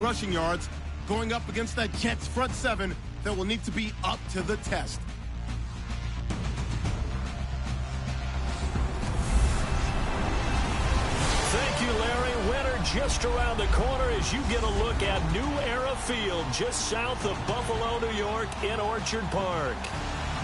rushing yards, going up against that Jets front seven that will need to be up to the test. Thank you, Larry. Winter just around the corner as you get a look at New Era Field just south of Buffalo, New York in Orchard Park.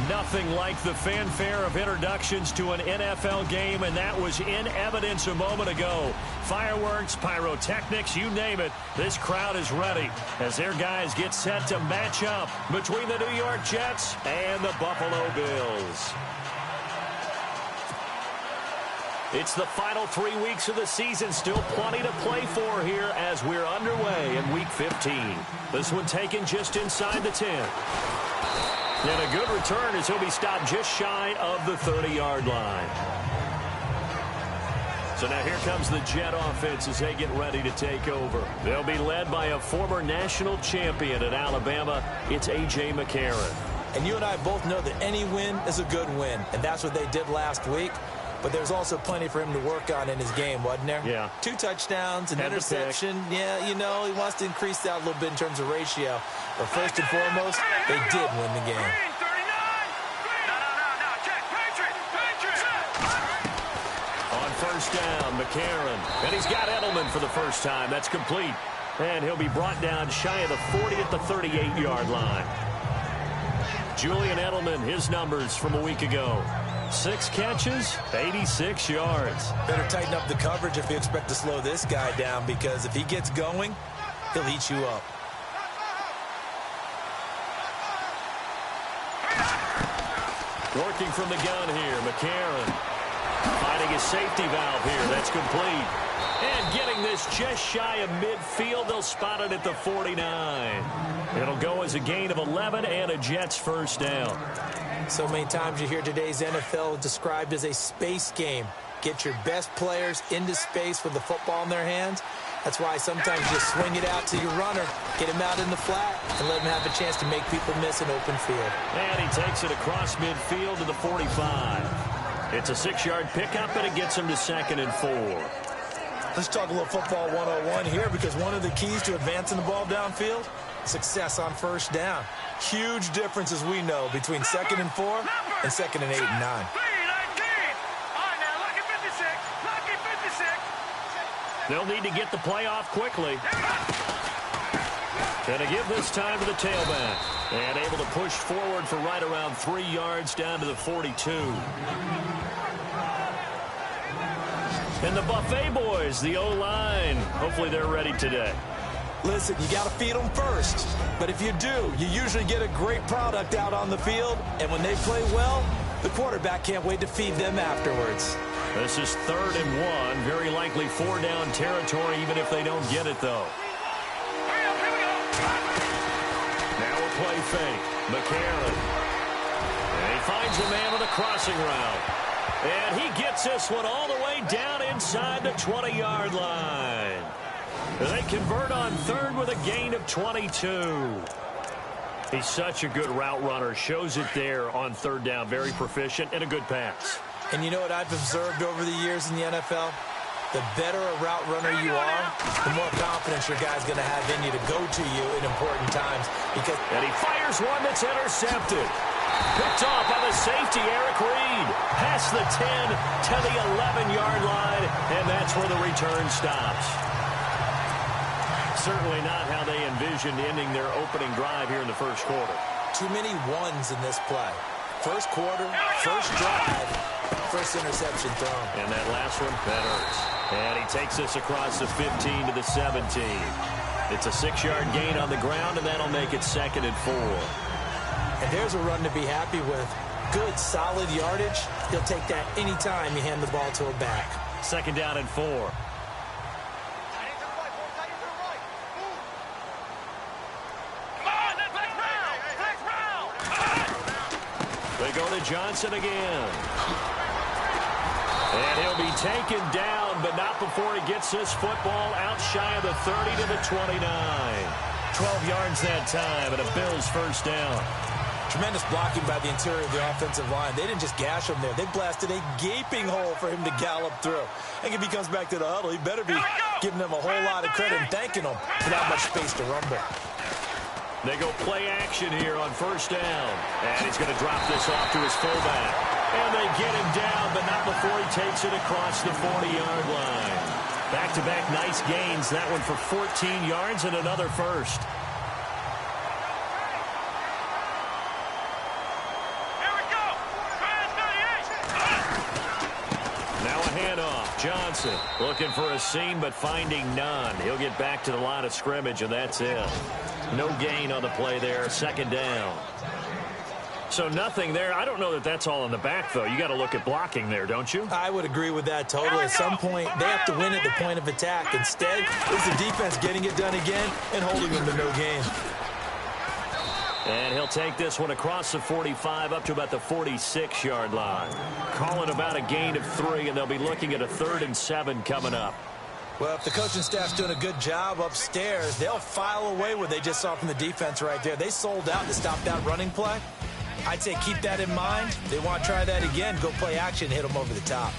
Nothing like the fanfare of introductions to an NFL game, and that was in evidence a moment ago. Fireworks, pyrotechnics, you name it. This crowd is ready as their guys get set to match up between the New York Jets and the Buffalo Bills. It's the final 3 weeks of the season. Still plenty to play for here as we're underway in Week 15. This one taken just inside the 10. And a good return as he'll be stopped just shy of the 30-yard line. So now here comes the Jet offense as they get ready to take over. They'll be led by a former national champion at Alabama. It's A.J. McCarron. And you and I both know that any win is a good win, and that's what they did last week. But there's also plenty for him to work on in his game, wasn't there? Yeah. 2 touchdowns, an interception. Yeah, you know, he wants to increase that a little bit in terms of ratio. But first and foremost, they did win the game. On first down, McCarron. And he's got Edelman for the first time. That's complete. And he'll be brought down shy of the 40 at the 38-yard line. Julian Edelman, his numbers from a week ago. 6 catches, 86 yards. Better tighten up the coverage if you expect to slow this guy down, because if he gets going, he'll eat you up. Working from the gun here, McCarron. Finding his safety valve here. That's complete. And getting this just shy of midfield. They'll spot it at the 49. It'll go as a gain of 11 and a Jets first down. So many times you hear today's NFL described as a space game. Get your best players into space with the football in their hands. That's why sometimes you just swing it out to your runner, get him out in the flat, and let him have a chance to make people miss an open field. And he takes it across midfield to the 45. It's a 6-yard pickup, and it gets him to 2nd and 4. Let's talk a little football 101 here, because one of the keys to advancing the ball downfield, success on first down. Huge difference, as we know, between 2nd and 4 and 2nd and 8 and 9. They'll need to get the play off quickly. Going to give this time to the tailback. And able to push forward for right around 3 yards down to the 42. And the Buffet boys, the O-line. Hopefully they're ready today. Listen, you got to feed them first. But if you do, you usually get a great product out on the field. And when they play well, the quarterback can't wait to feed them afterwards. This is 3rd and 1. Very likely 4-down territory, even if they don't get it, though. Now a play fake. McCarron. And he finds a man with a crossing route. And he gets this one all the way down inside the 20-yard line. They convert on 3rd with a gain of 22. He's such a good route runner. Shows it there on 3rd down. Very proficient and a good pass. And you know what I've observed over the years in the NFL? The better a route runner you are, the more confidence your guy's going to have in you to go to you in important times. And he fires one that's intercepted. Picked off by the safety, Eric Reed. Past the 10 to the 11-yard line, and that's where the return stops. Certainly not how they envisioned ending their opening drive here in the first quarter. Too many ones in this play. First quarter, first drive, first interception thrown. And that last one, that hurts. And he takes this across the 15 to the 17. It's a 6-yard gain on the ground, and that'll make it 2nd and 4. And there's a run to be happy with. Good, solid yardage. He'll take that anytime you hand the ball to a back. 2nd down and 4. They go to Johnson again. And he'll be taken down, but not before he gets this football out shy of the 30 to the 29. 12 yards that time, and a Bills first down. Tremendous blocking by the interior of the offensive line. They didn't just gash him there. They blasted a gaping hole for him to gallop through. And if he comes back to the huddle, he better be giving them a whole lot of credit and thanking them for that much space to rumble. They go play action here on first down. And he's going to drop this off to his fullback. And they get him down, but not before he takes it across the 40-yard line. Back-to-back nice gains. That one for 14 yards and another first. Johnson looking for a seam, but finding none. He'll get back to the line of scrimmage, and that's it. No gain on the play there. Second down. So nothing there. I don't know that that's all in the back, though. You got to look at blocking there, don't you? I would agree with that totally. At some point, they have to win at the point of attack. Instead, it's the defense getting it done again and holding them to no gain. And he'll take this one across the 45 up to about the 46-yard line. Calling about a gain of 3, and they'll be looking at a 3rd and 7 coming up. Well, if the coaching staff's doing a good job upstairs, they'll file away what they just saw from the defense right there. They sold out to stop that running play. I'd say keep that in mind. They want to try that again. Go play action, hit them over the top.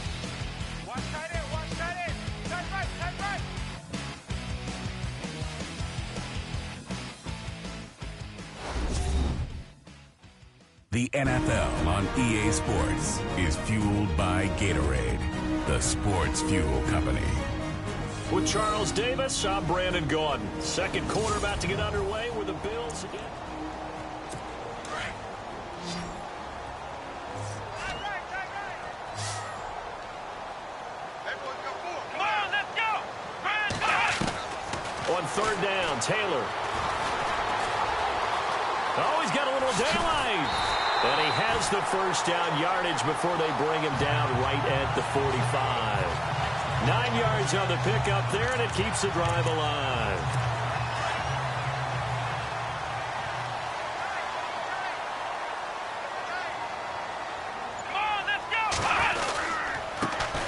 The NFL on EA Sports is fueled by Gatorade, the sports fuel company. With Charles Davis, I'm Brandon Gaudin. Second quarter about to get underway with the Bills again. On third down, Taylor. Oh, he's got a little daylight. And he has the first down yardage before they bring him down right at the 45. 9 yards on the pickup there, and it keeps the drive alive.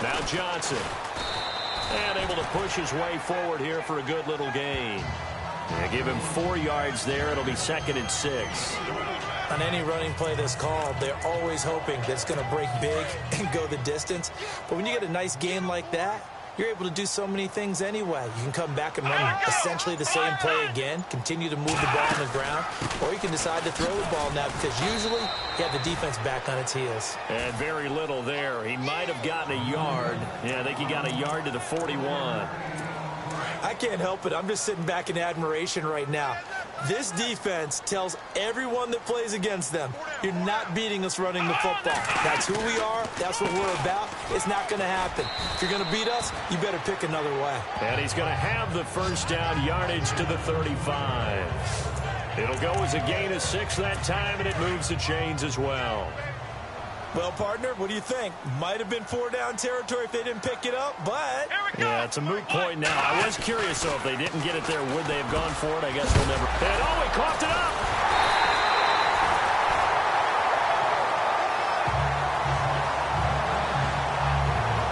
Now Johnson. And able to push his way forward here for a good little gain. They give him 4 yards there. It'll be 2nd and 6. On any running play that's called, they're always hoping that it's going to break big and go the distance. But when you get a nice game like that, you're able to do so many things anyway. You can come back and run essentially the same play again, continue to move the ball on the ground, or you can decide to throw the ball now because usually you have the defense back on its heels. And very little there. He might have gotten a yard. Yeah, I think he got a yard to the 41. I can't help it. I'm just sitting back in admiration right now. This defense tells everyone that plays against them, you're not beating us running the football. That's who we are. That's what we're about. It's not going to happen. If you're going to beat us, you better pick another way. And he's going to have the first down yardage to the 35. It'll go as a gain of 6 that time, and it moves the chains as well. Well, partner, what do you think? Might have been 4-down territory if they didn't pick it up, but... Yeah, it's a moot point now. I was curious, though, if they didn't get it there, would they have gone for it? I guess we'll never... And, oh, he coughed it up!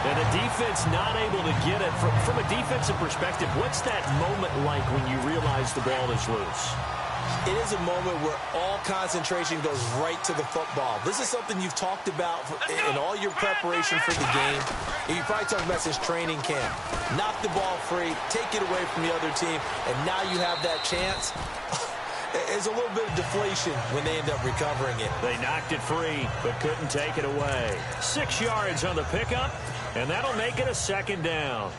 And the defense not able to get it. From a defensive perspective, what's that moment like when you realize the ball is loose? It is a moment where all concentration goes right to the football. This is something you've talked about in all your preparation for the game. You probably talked about since training camp. Knock the ball free, take it away from the other team, and now you have that chance. There's a little bit of deflation when they end up recovering it. They knocked it free, but couldn't take it away. 6 yards on the pickup, and that'll make it a 2nd down.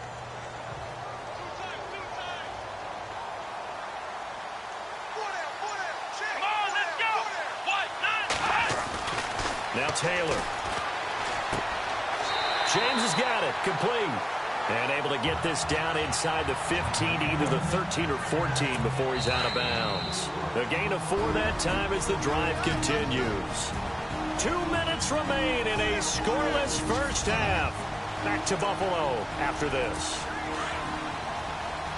Now Taylor. James has got it. Complete. And able to get this down inside the 15 to either the 13 or 14 before he's out of bounds. A gain of 4 that time as the drive continues. 2 minutes remain in a scoreless first half. Back to Buffalo after this.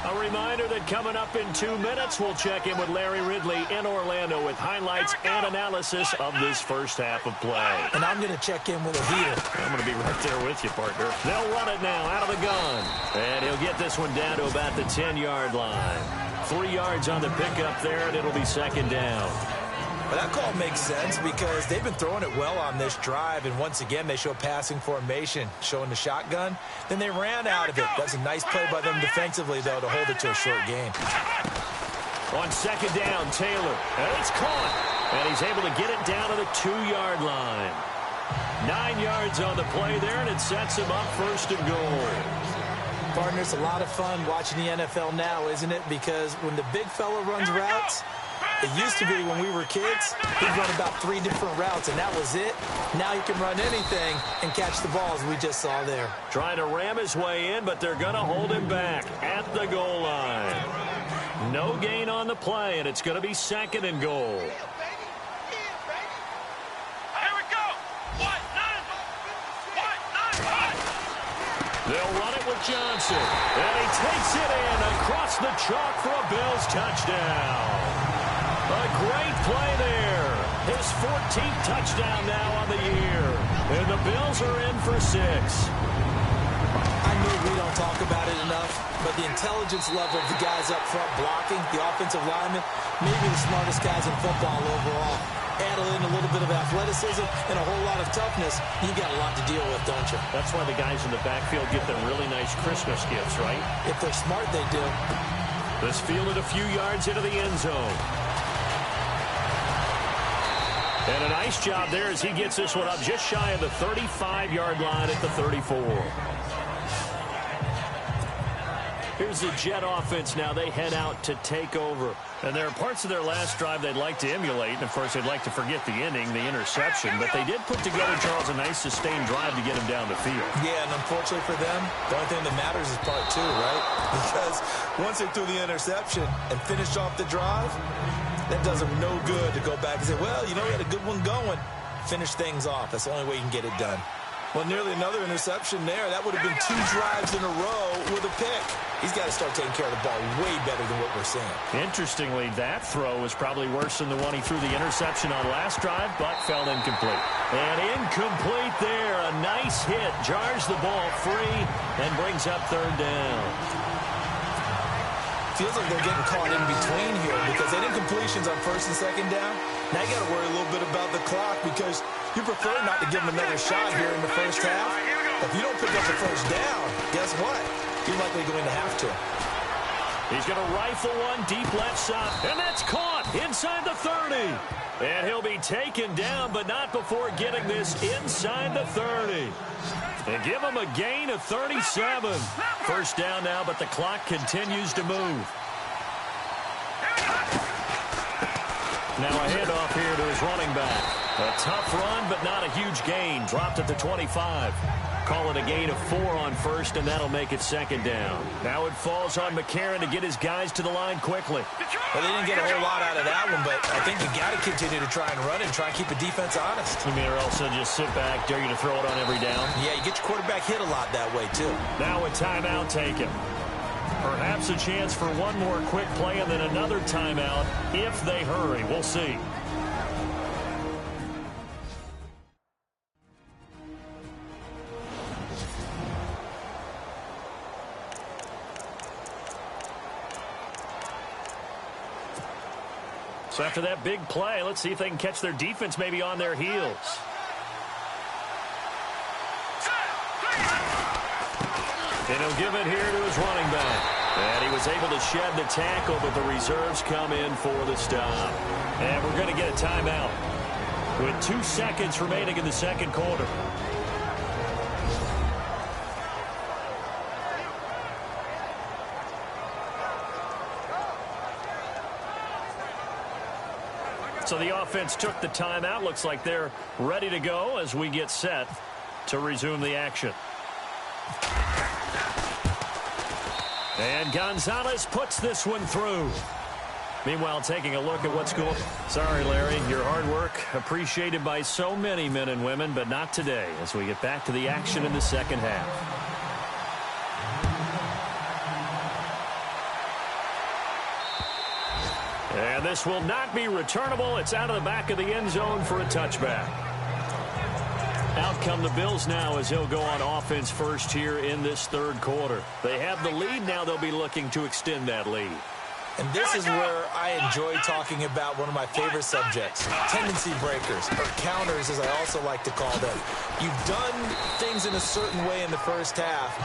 A reminder that coming up in 2 minutes, we'll check in with Larry Ridley in Orlando with highlights and analysis of this first half of play. And I'm going to check in with a heater. I'm going to be right there with you, partner. They'll run it now out of the gun. And he'll get this one down to about the 10-yard line. 3 yards on the pickup there, and it'll be 2nd down. Well, that call makes sense because they've been throwing it well on this drive, and once again, they show passing formation, showing the shotgun. Then they ran out of it. That's a nice play by them defensively, though, to hold it to a short game. On second down, Taylor, and it's caught, and he's able to get it down to the 2-yard line. 9 yards on the play there, and it sets him up first and goal. Partner, it's a lot of fun watching the NFL now, isn't it? Because when the big fella runs routes, it used to be when we were kids, he'd run about 3 different routes, and that was it. Now he can run anything and catch the ball, as we just saw there. Trying to ram his way in, but they're going to hold him back at the goal line. No gain on the play, and it's going to be second and goal. They'll run it with Johnson, and he takes it in across the chalk for a Bills touchdown. A great play there. His 14th touchdown now on the year, and the Bills are in for 6. I know we don't talk about it enough, but the intelligence level of the guys up front blocking, the offensive linemen, maybe the smartest guys in football overall. Add in a little bit of athleticism and a whole lot of toughness, you got a lot to deal with, don't you? That's why the guys in the backfield get them really nice Christmas gifts, right? If they're smart, they do. This fielded a few yards into the end zone. And a nice job there as he gets this one up just shy of the 35-yard line at the 34. Here's the Jet offense now. They head out to take over. And there are parts of their last drive they'd like to emulate. And, of course, they'd like to forget the inning, the interception. But they did put together, Charles, a nice sustained drive to get him down the field. Yeah, and unfortunately for them, the only thing that matters is part 2, right? Because once they threw the interception and finished off the drive, that does them no good to go back and say, well, you know, we had a good one going. Finish things off. That's the only way you can get it done. Well, nearly another interception there. That would have been 2 drives in a row with a pick. He's got to start taking care of the ball way better than what we're seeing. Interestingly, that throw was probably worse than the one he threw the interception on last drive, but fell incomplete. And incomplete there. A nice hit. Jars the ball free and brings up third down. Feels like they're getting caught in between here because they did completions on first and second down. Now you got to worry a little bit about the clock because you prefer not to give them another shot here in the first half. If you don't pick up the first down, guess what? You're likely going to have to. He's going to rifle one deep left side, and that's caught inside the 30. And he'll be taken down, but not before getting this inside the 30. And give him a gain of 37. First down now, but the clock continues to move. Now a handoff here to his running back. A tough run, but not a huge gain. Dropped at the 25. Call it a gain of 4 on first, and that'll make it second down. Now it falls on McCarron to get his guys to the line quickly. Well, they didn't get a whole lot out of that one, but I think you got to continue to try and run and try and keep the defense honest. You mean, or else they'll just sit back, dare you to throw it on every down? Yeah, you get your quarterback hit a lot that way, too. Now a timeout taken. Perhaps a chance for one more quick play and then another timeout if they hurry. We'll see. So after that big play, let's see if they can catch their defense maybe on their heels. And he'll give it here to his running back. And he was able to shed the tackle, but the reserves come in for the stop. And we're going to get a timeout with 2 seconds remaining in the second quarter. So the offense took the timeout. Looks like they're ready to go as we get set to resume the action. And Gonzalez puts this one through. Meanwhile, taking a look at what's going on. Sorry, Larry, your hard work appreciated by so many men and women, but not today as we get back to the action in the second half. And this will not be returnable. It's out of the back of the end zone for a touchback. Out come the Bills now as he'll go on offense first here in this third quarter. They have the lead. Now they'll be looking to extend that lead. And this is where I enjoy talking about one of my favorite subjects, tendency breakers, or counters as I also like to call them. You've done things in a certain way in the first half,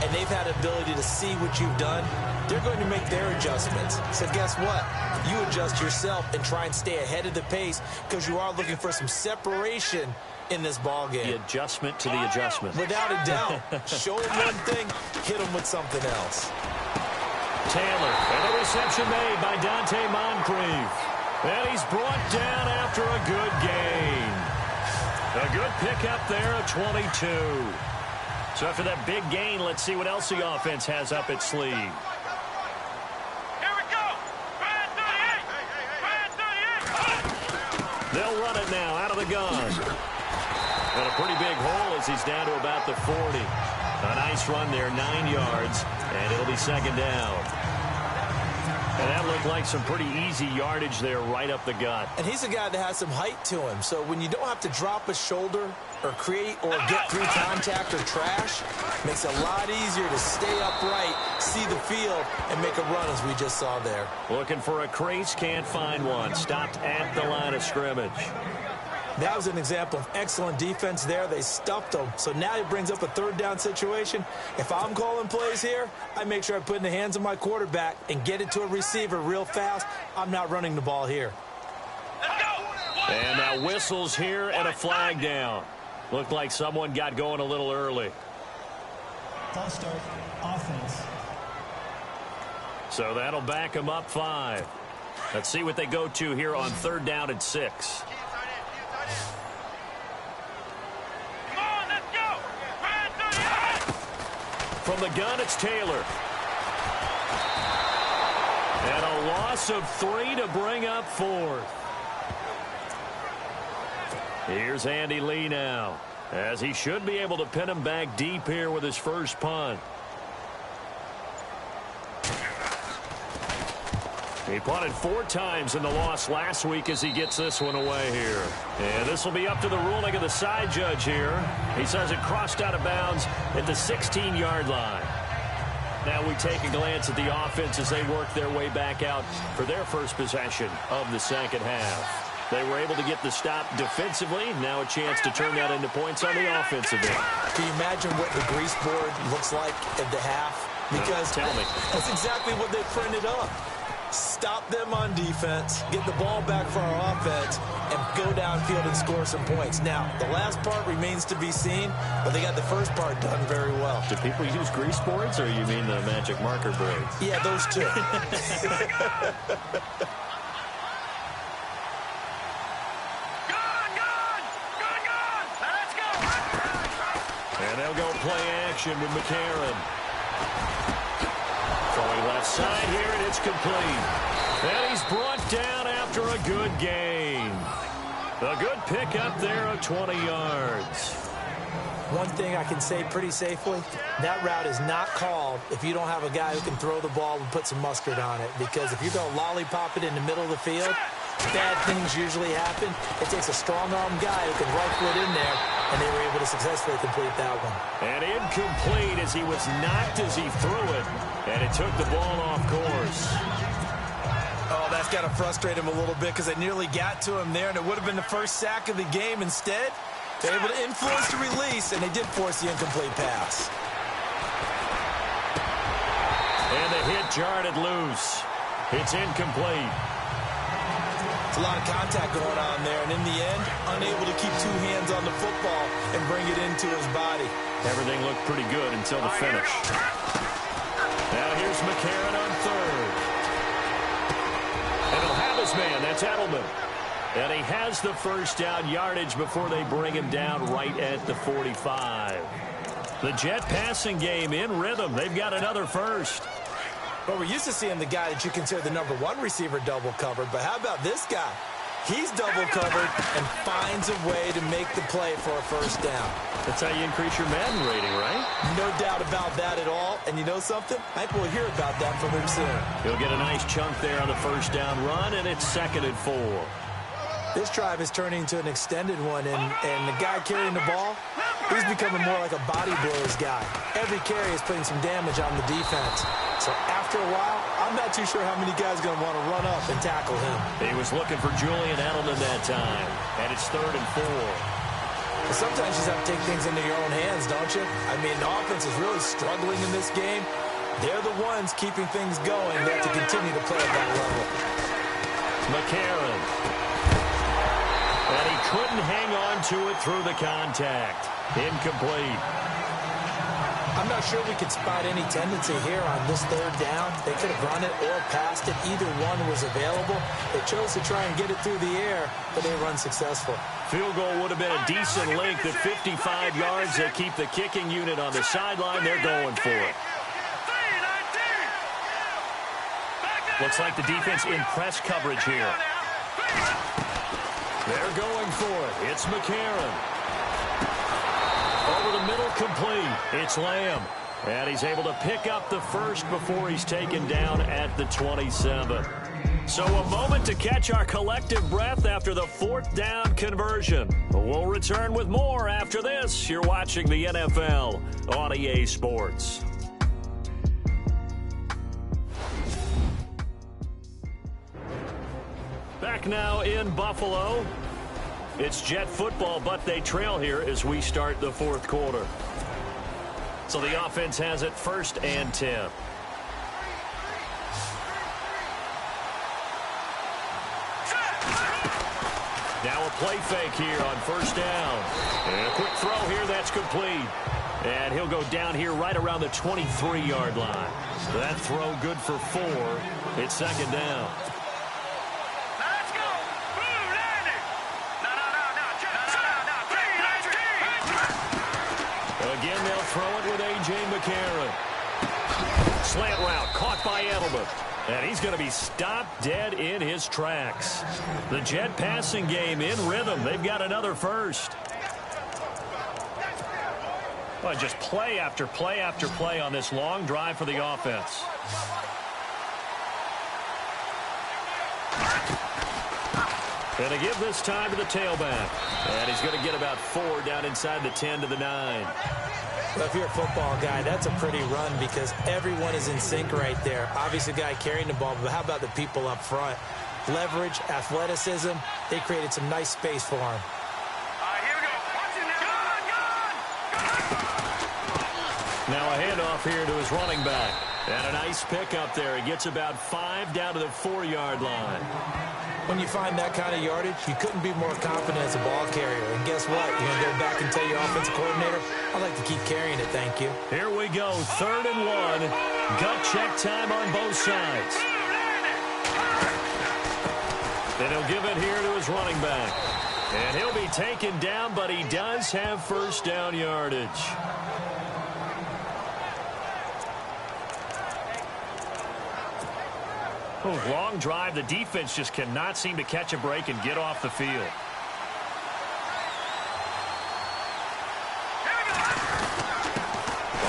and they've had ability to see what you've done. They're going to make their adjustments. So guess what? You adjust yourself and try and stay ahead of the pace because you are looking for some separation in this ball game. The adjustment to the adjustment. Without a doubt. Show them one thing, hit them with something else. Taylor, and the reception made by Dante Moncrief. And he's brought down after a good gain. A good pickup there, a 22. So after that big gain, let's see what else the offense has up its sleeve. Here we go. Brad 38. They'll run it now out of the gun. And a pretty big hole as he's down to about the 40. A nice run there, 9 yards, and it'll be second down. And that looked like some pretty easy yardage there right up the gut. And he's a guy that has some height to him, so when you don't have to drop a shoulder or create or get through contact or trash, makes it a lot easier to stay upright, see the field, and make a run as we just saw there. Looking for a crease, can't find one. Stopped at the line of scrimmage. That was an example of excellent defense there. They stuffed him. So now he brings up a third down situation. If I'm calling plays here, I make sure I put it in the hands of my quarterback and get it to a receiver real fast. I'm not running the ball here. Let's go. And now whistles here and a flag down. Looked like someone got going a little early. False start, offense. So that'll back them up 5. Let's see what they go to here on third down and 6. Come on, let's go. Brad 38. From the gun, it's Taylor. And a loss of 3 to bring up 4th. Here's Andy Lee now, as he should be able to pin him back deep here with his first punt. He punted 4 times in the loss last week as he gets this one away here. And this will be up to the ruling of the side judge here. He says it crossed out of bounds at the 16-yard line. Now we take a glance at the offense as they work their way back out for their first possession of the second half. They were able to get the stop defensively. Now a chance to turn that into points on the offensive end. Can you imagine what the grease board looks like at the half? Because tell me. That's exactly what they printed up. Stop them on defense, get the ball back for our offense, and go downfield and score some points. Now, the last part remains to be seen, but they got the first part done very well. Do people use grease boards, or you mean the magic marker braids? Yeah, those two. Let's go. And they'll go play action with McCarron. Throwing left side here, and it's complete. And he's brought down after a good gain. A good pickup there of 20 yards. One thing I can say pretty safely, that route is not called if you don't have a guy who can throw the ball and put some mustard on it. Because if you're going to lollipop it in the middle of the field, bad things usually happen. It takes a strong-arm guy who can rifle it in there, and they were able to successfully complete that one. And incomplete as he was knocked as he threw it, and it took the ball off course. Oh, that's got to frustrate him a little bit because they nearly got to him there, and it would have been the first sack of the game. Instead, they were able to influence the release, and they did force the incomplete pass. And the hit jarred it loose. It's incomplete. It's a lot of contact going on there, and in the end, unable to keep 2 hands on the football and bring it into his body. Everything looked pretty good until the finish. Now here's McCarron on third. And he'll have his man. That's Edelman. And he has the first down yardage before they bring him down right at the 45. The Jet passing game in rhythm. They've got another first. Well, we're used to seeing the guy that you consider the number 1 receiver double covered, but how about this guy? He's double covered and finds a way to make the play for a first down. That's how you increase your Madden rating, right? No doubt about that at all. And you know something? I think we'll hear about that from him soon. He'll get a nice chunk there on the first down run, and it's 2nd and 4. This drive is turning into an extended one, and the guy carrying the ball, he's becoming more like a body blows guy. Every carry is putting some damage on the defense. So after a while, I'm not too sure how many guys are going to want to run up and tackle him. He was looking for Julian Edelman that time, and it's 3rd and 4. Sometimes you just have to take things into your own hands, don't you? I mean, the offense is really struggling in this game. They're the ones keeping things going. They have to continue to play at that level. McCarron. And he couldn't hang on to it through the contact. Incomplete. I'm not sure we could spot any tendency here on this 3rd down. They could have run it or passed it. Either one was available. They chose to try and get it through the air, but they were unsuccessful. Field goal would have been a decent length at 55 yards. They keep the kicking unit on the sideline. They're going for it. Looks like the defense in press coverage here. They're going for it. It's McCarron. Over the middle, complete. It's Lamb. And he's able to pick up the first before he's taken down at the 27. So a moment to catch our collective breath after the 4th down conversion. We'll return with more after this. You're watching the NFL on EA Sports. Back now in Buffalo. It's Jet football, but they trail here as we start the 4th quarter. So the offense has it 1st and 10. Now a play fake here on 1st down. And a quick throw here that's complete. And he'll go down here right around the 23-yard line. That throw good for 4. It's 2nd down. Again, they'll throw it with A.J. McCarron. Slant route caught by Edelman. And he's going to be stopped dead in his tracks. The Jet passing game in rhythm. They've got another first. Well, just play after play after play on this long drive for the offense. And to give this time to the tailback. And he's going to get about 4 down inside the 10 to the 9. Well, if you're a football guy, that's a pretty run because everyone is in sync right there. Obviously, the guy carrying the ball, but how about the people up front? Leverage, athleticism, they created some nice space for him. Here we go. Watch it now. Now a handoff here to his running back. And a nice pick up there. He gets about 5 down to the 4-yard line. When you find that kind of yardage, you couldn't be more confident as a ball carrier. And guess what? You're going to go back and tell your offensive coordinator, I'd like to keep carrying it, thank you. Here we go, 3rd and 1. Gut check time on both sides. And he'll give it here to his running back. And he'll be taken down, but he does have 1st down yardage. Oh, long drive. The defense just cannot seem to catch a break and get off the field.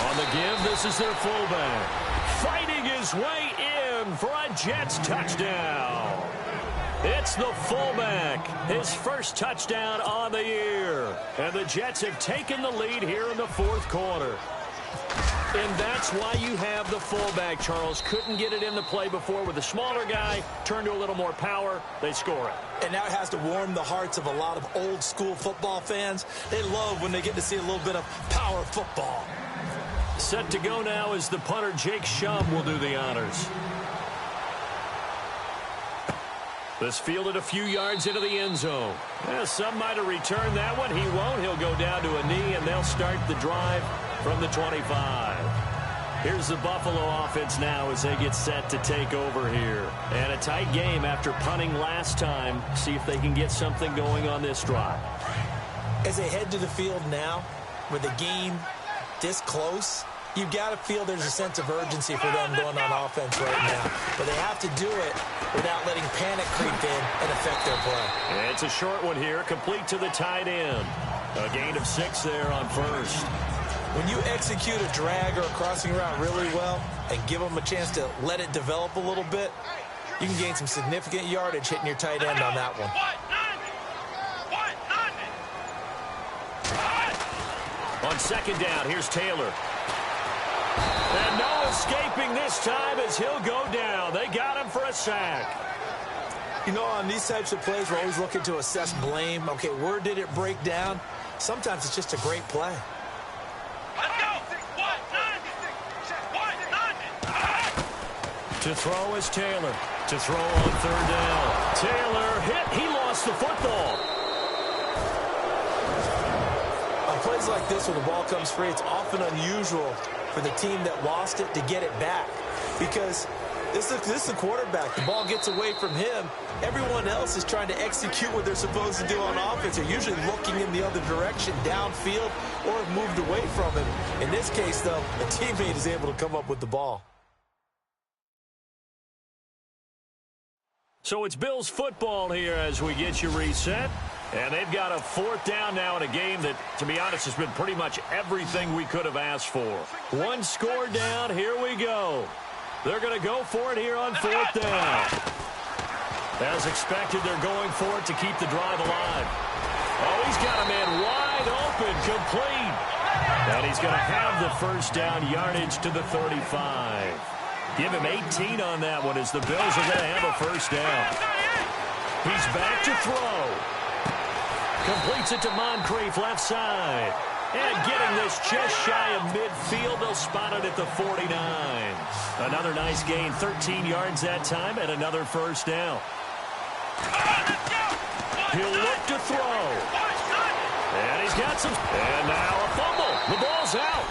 On the give, this is their fullback. Fighting his way in for a Jets touchdown. It's the fullback. His 1st touchdown on the year. And the Jets have taken the lead here in the 4th quarter. And that's why you have the fullback, Charles. Couldn't get it into play before with the smaller guy. Turned to a little more power. They score it. And now it has to warm the hearts of a lot of old-school football fans. They love when they get to see a little bit of power football. Set to go now is the punter, Jake Shum, will do the honors. This fielded a few yards into the end zone. Some might have returned that one. He won't. He'll go down to a knee, and they'll start the drive from the 25. Here's the Buffalo offense now as they get set to take over here. And a tight game after punting last time. See if they can get something going on this drive. As they head to the field now, with the game this close, you've got to feel there's a sense of urgency for them going on offense right now. But they have to do it without letting panic creep in and affect their play. And it's a short one here, complete to the tight end. A gain of 6 there on 1st. When you execute a drag or a crossing route really well and give them a chance to let it develop a little bit, you can gain some significant yardage hitting your tight end on that one. On 2nd down, here's Taylor. And no No escaping this time as he'll go down. They got him for a sack. You know, on these types of plays, we're always looking to assess blame. Okay, where did it break down? Sometimes it's just a great play. Let's go. To throw is Taylor. To throw on third down. Taylor hit. He lost the football. On plays like this, when the ball comes free, it's often unusual for the team that lost it to get it back. Because this is the quarterback. The ball gets away from him. Everyone else is trying to execute what they're supposed to do on offense. They're usually looking in the other direction, downfield, or have moved away from him. In this case, though, a teammate is able to come up with the ball. So it's Bills football here as we get you reset. And they've got a fourth down now in a game that, to be honest, has been pretty much everything we could have asked for. One score down. Here we go. They're going to go for it here on fourth down. As expected, they're going for it to keep the drive alive. Oh, he's got a man wide open, complete. And he's going to have the first down yardage to the 35. Give him 18 on that one as the Bills are going to have a first down. He's back to throw. Completes it to Moncrief, left side. And getting this just shy of midfield, they'll spot it at the 49. Another nice gain, 13 yards that time, and another first down. He'll look to throw. And he's got some. And now a fumble. The ball's out.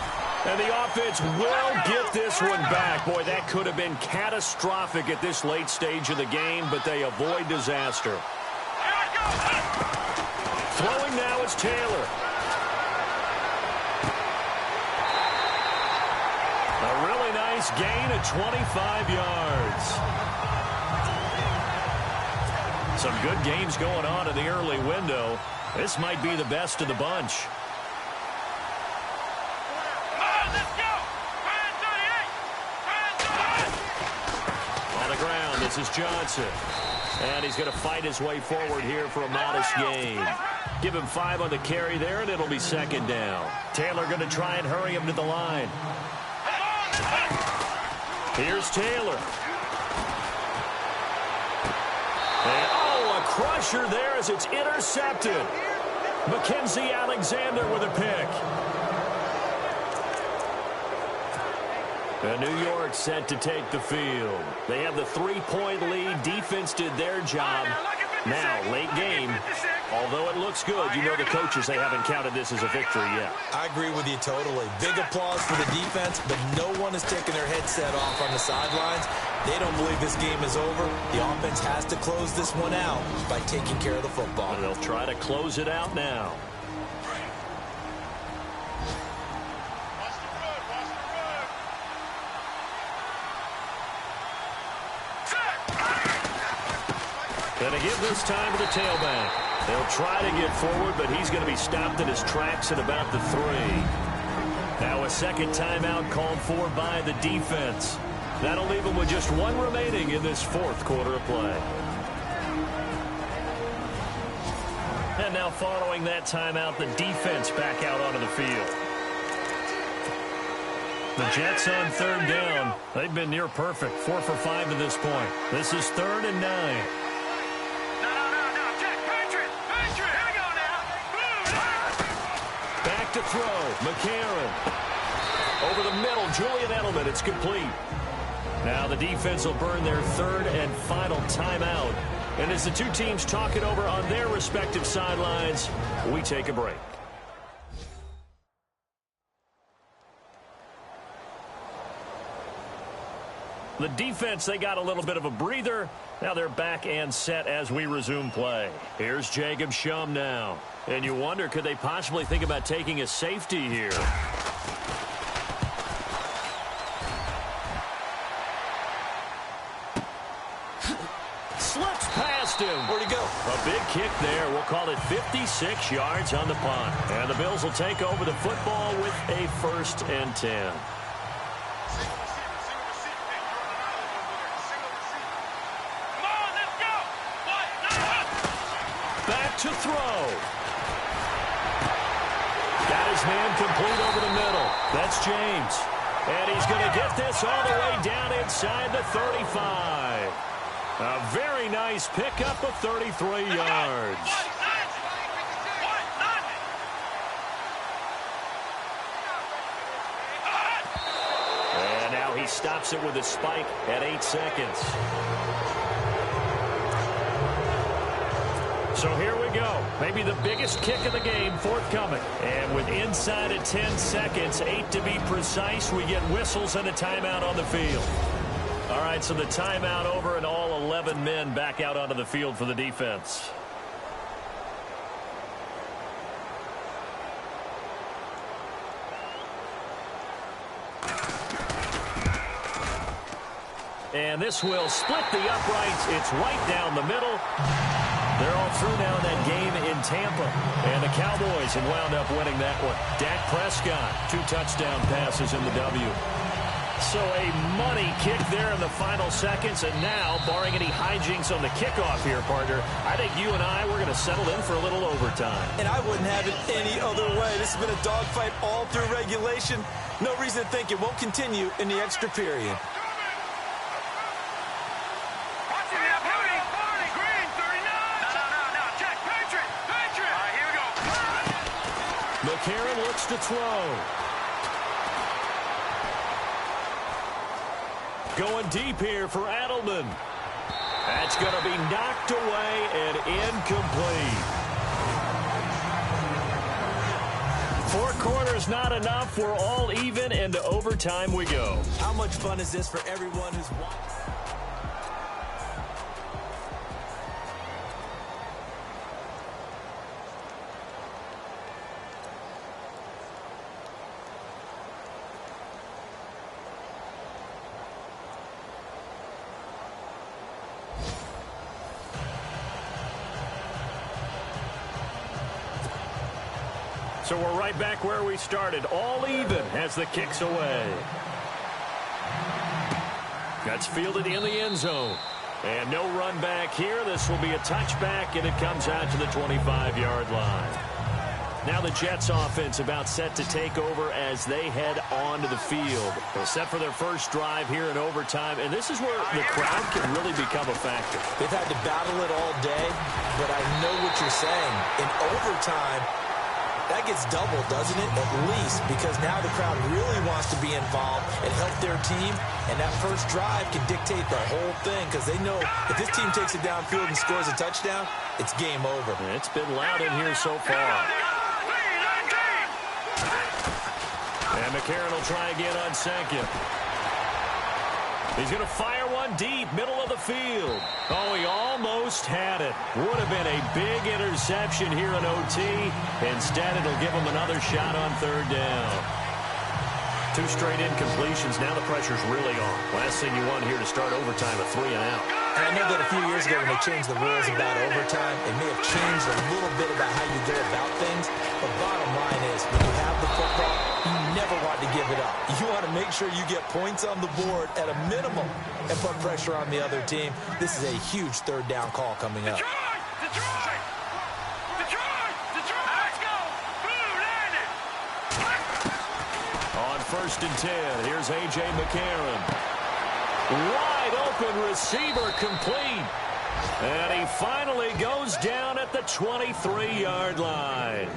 And the offense will get this one back. Boy, that could have been catastrophic at this late stage of the game, but they avoid disaster. Throwing now is Taylor. A really nice gain of 25 yards. Some good games going on in the early window. This might be the best of the bunch. This is Johnson. And he's going to fight his way forward here for a modest gain. Give him 5 on the carry there, and it'll be second down. Taylor going to try and hurry him to the line. Here's Taylor. And, oh, a crusher there as it's intercepted. Mackenzie Alexander with a pick. And New York set to take the field. They have the 3-point lead. Defense did their job. Now, late game, although it looks good, you know the coaches, they haven't counted this as a victory yet. I agree with you totally. Big applause for the defense, but no one is taking their headset off on the sidelines. They don't believe this game is over. The offense has to close this one out by taking care of the football. And they'll try to close it out now. Going to give this time to the tailback. They'll try to get forward, but he's going to be stopped in his tracks at about the 3. Now a second timeout called for by the defense. That'll leave them with just 1 remaining in this fourth quarter of play. And now following that timeout, the defense back out onto the field. The Jets on third down. They've been near perfect, 4 for 5 to this point. This is 3rd and 9. To throw, McCarron. Over the middle, Julian Edelman, it's complete. Now the defense will burn their 3rd and final timeout. And as the two teams talk it over on their respective sidelines, we take a break. The defense, they got a little bit of a breather. Now they're back and set as we resume play. Here's Jacob Shum now. And you wonder, could they possibly think about taking a safety here? Slips past him. Where'd he go? A big kick there. We'll call it 56 yards on the punt. And the Bills will take over the football with a 1st and 10. Back to throw. Got his man complete over the middle. That's James. And he's going to get this all the way down inside the 35. A very nice pickup of 33 yards. And now he stops it with a spike at 8 seconds. So here we go. Maybe the biggest kick of the game forthcoming. And with inside of 10 seconds, 8 to be precise, we get whistles and a timeout on the field. All right, so the timeout over and all 11 men back out onto the field for the defense. And this will split the uprights. It's right down the middle. They're all through now in that game in Tampa. And the Cowboys have wound up winning that one. Dak Prescott, 2 touchdown passes in the W. So a money kick there in the final seconds. And now, barring any hijinks on the kickoff here, partner, I think you and I, we're going to settle in for a little overtime. And I wouldn't have it any other way. This has been a dogfight all through regulation. No reason to think it won't continue in the extra period. McCarron looks to throw. Going deep here for Adelman. That's going to be knocked away and incomplete. 4 quarters not enough. We're all even, and to overtime we go. How much fun is this for everyone who's watching? So we're right back where we started, all even as the kick's away. That's fielded in the end zone. And no run back here. This will be a touchback, and it comes out to the 25-yard line. Now the Jets offense about set to take over as they head onto the field. They're set for their first drive here in overtime, and this is where the crowd can really become a factor. They've had to battle it all day, but I know what you're saying. In overtime, that gets doubled, doesn't it? At least, because now the crowd really wants to be involved and help their team, and that first drive can dictate the whole thing because they know if this team takes it downfield and scores a touchdown, it's game over. It's been loud in here so far. And McCarron will try again on second. He's going to fire one deep, middle of the field. Oh, he almost had it. Would have been a big interception here in OT. Instead, it'll give him another shot on 3rd down. 2 straight incompletions. Now the pressure's really on. Last thing you want here to start overtime, a 3 and out. And I know that a few years ago when they changed the rules about overtime, it may have changed a little bit about how you go about things. But bottom line is, when you have the football, you never want to give it up. You want to make sure you get points on the board at a minimum and put pressure on the other team. This is a huge 3rd down call coming up. Detroit! Let's go! Blue landed! On 1st and 10, here's A.J. McCarron. Wide open receiver complete. And he finally goes down at the 23-yard line.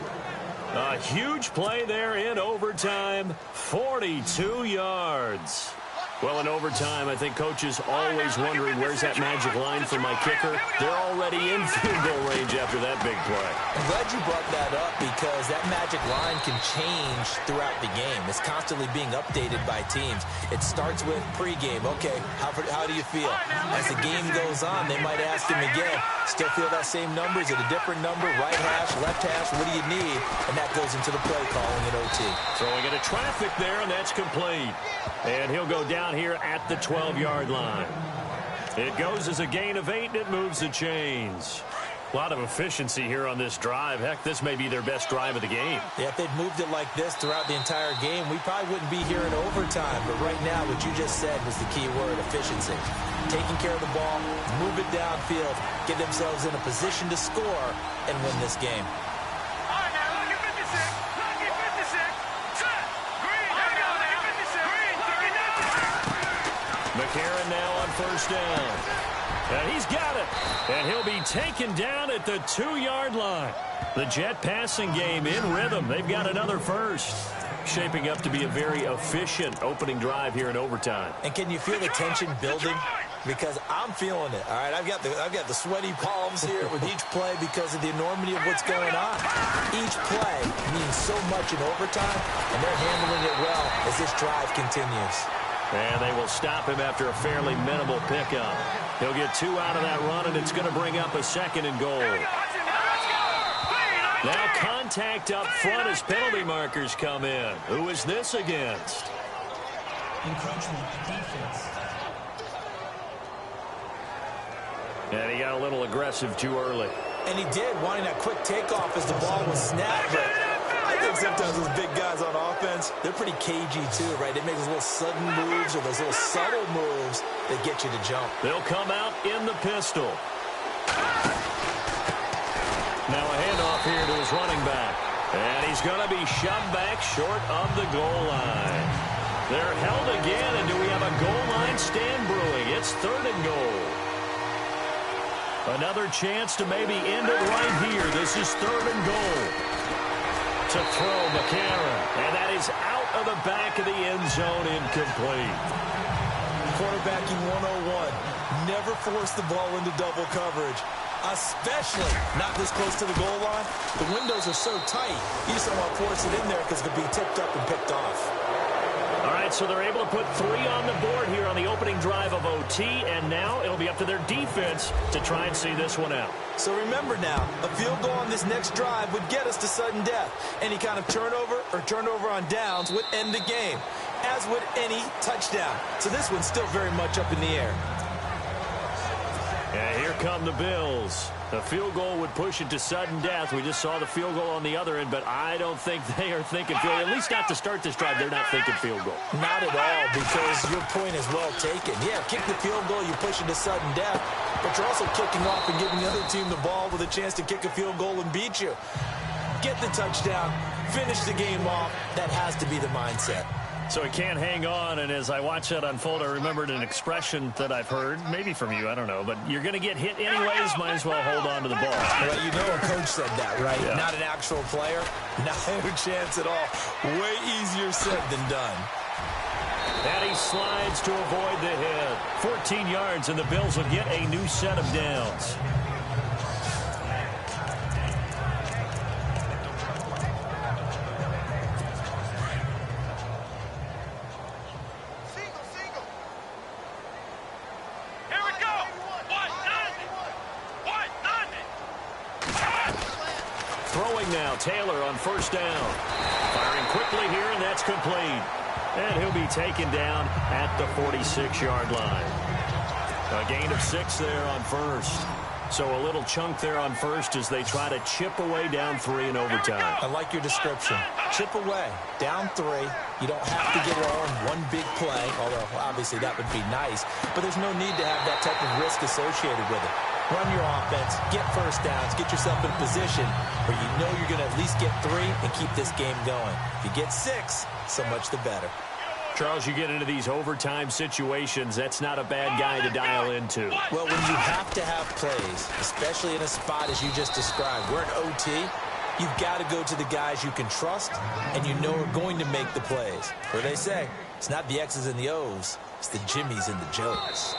A huge play there in overtime, 42 yards. Well, in overtime, I think coaches always wondering where's that magic line for my kicker. They're already in field goal range after that big play. I'm glad you brought that up because that magic line can change throughout the game. It's constantly being updated by teams. It starts with pregame. Okay, how do you feel? As the game goes on, they might ask him again, still feel that same number? Is it a different number? Right hash, left hash, what do you need? And that goes into the play calling at OT. Throwing into traffic there, and that's complete. And he'll go down here at the 12-yard line. It goes as a gain of 8, and it moves the chains. A lot of efficiency here on this drive. Heck, this may be their best drive of the game. Yeah, if they'd moved it like this throughout the entire game, we probably wouldn't be here in overtime. But right now, what you just said was the key word, efficiency. Taking care of the ball, move it downfield, get themselves in a position to score, and win this game. All right, now, look at 56. Look at 56. Set. Green. There we go. Look at 56. Green. first down. And he's got it. And he'll be taken down at the 2-yard line. The Jet passing game in rhythm. They've got another first. Shaping up to be a very efficient opening drive here in overtime. And can you feel the tension building? Because I'm feeling it. All right, I've got the sweaty palms here with each play because of the enormity of what's going on. Each play means so much in overtime, and they're handling it well as this drive continues. And they will stop him after a fairly minimal pickup. He'll get 2 out of that run, and it's going to bring up a 2nd and goal. Now contact up front as penalty markers come in. Who is this against? Encroachment defense. And he got a little aggressive too early. And he did, wanting that quick takeoff as the ball was snapped. But I think sometimes those big guys on offense, they're pretty cagey too, right? They make those little sudden moves or those little subtle moves that get you to jump. They'll come out in the pistol. Now a handoff here to his running back. And he's going to be shoved back short of the goal line. They're held again, and do we have a goal line stand brewing? It's 3rd and goal. Another chance to maybe end it right here. This is 3rd and goal. To throw McCarron. And that is out of the back of the end zone, incomplete. Quarterbacking 101. Never force the ball into double coverage. Especially not this close to the goal line. The windows are so tight, you just don't want to force it in there because it could be tipped up and picked off. All right, so they're able to put 3 on the board here on the opening drive of OT, and now it'll be up to their defense to try and see this one out. So remember now, a field goal on this next drive would get us to sudden death. Any kind of turnover or turnover on downs would end the game, as would any touchdown. So this one's still very much up in the air. And here come the Bills. The field goal would push it to sudden death. We just saw the field goal on the other end, but I don't think they are thinking field goal. At least not to start this drive, they're not thinking field goal. Not at all, because your point is well taken. Yeah, kick the field goal, you push it to sudden death, but you're also kicking off and giving the other team the ball with a chance to kick a field goal and beat you. Get the touchdown, finish the game off. That has to be the mindset. So he can't hang on, and as I watch that unfold, I remembered an expression that I've heard, maybe from you, I don't know, but you're going to get hit anyways, might as well hold on to the ball. Well, you know a coach said that, right? Yeah. Not an actual player. Not a chance at all. Way easier said than done. And he slides to avoid the hit. 14 yards, and the Bills will get a new set of downs. Now Taylor on first down. Firing quickly here, and that's complete. And he'll be taken down at the 46-yard line. A gain of 6 there on first. So a little chunk there on first as they try to chip away down 3 in overtime. I like your description. Chip away. Down 3. You don't have to get it all in one big play, although obviously that would be nice. But there's no need to have that type of risk associated with it. Run your offense, get first downs, get yourself in a position where you know you're going to at least get 3 and keep this game going. If you get 6, so much the better. Charles, you get into these overtime situations, that's not a bad guy to dial into. Well, when you have to have plays, especially in a spot as you just described, we're in OT, you've got to go to the guys you can trust and you know are going to make the plays. Where they say, it's not the X's and the O's, it's the Jimmys and the Joes.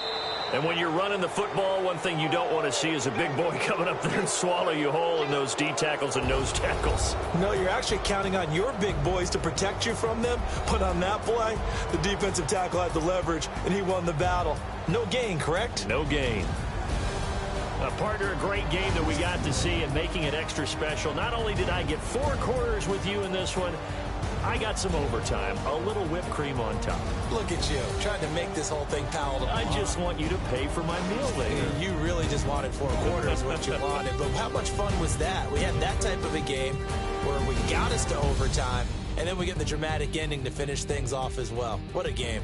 And when you're running the football, one thing you don't want to see is a big boy coming up there and swallow you whole in those D tackles and nose tackles. No, you're actually counting on your big boys to protect you from them. But on that play, the defensive tackle had the leverage, and he won the battle. No gain, correct? No gain. Partner, a great game that we got to see and making it extra special. Not only did I get 4 quarters with you in this one, I got some overtime, a little whipped cream on top. Look at you, trying to make this whole thing palatable. I just want you to pay for my meal later. You really just wanted 4 quarters, what you wanted. But how much fun was that? We had that type of a game where we got us to overtime, and then we get the dramatic ending to finish things off as well. What a game.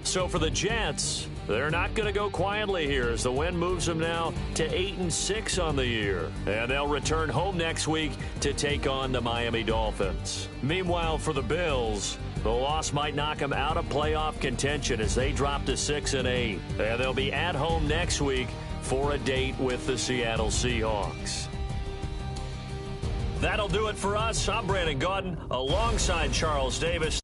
So for the Jets, they're not going to go quietly here as the win moves them now to 8-6 on the year. And they'll return home next week to take on the Miami Dolphins. Meanwhile, for the Bills, The loss might knock them out of playoff contention as they drop to 6-8. And they'll be at home next week for a date with the Seattle Seahawks. That'll do it for us. I'm Brandon Gaudin alongside Charles Davis.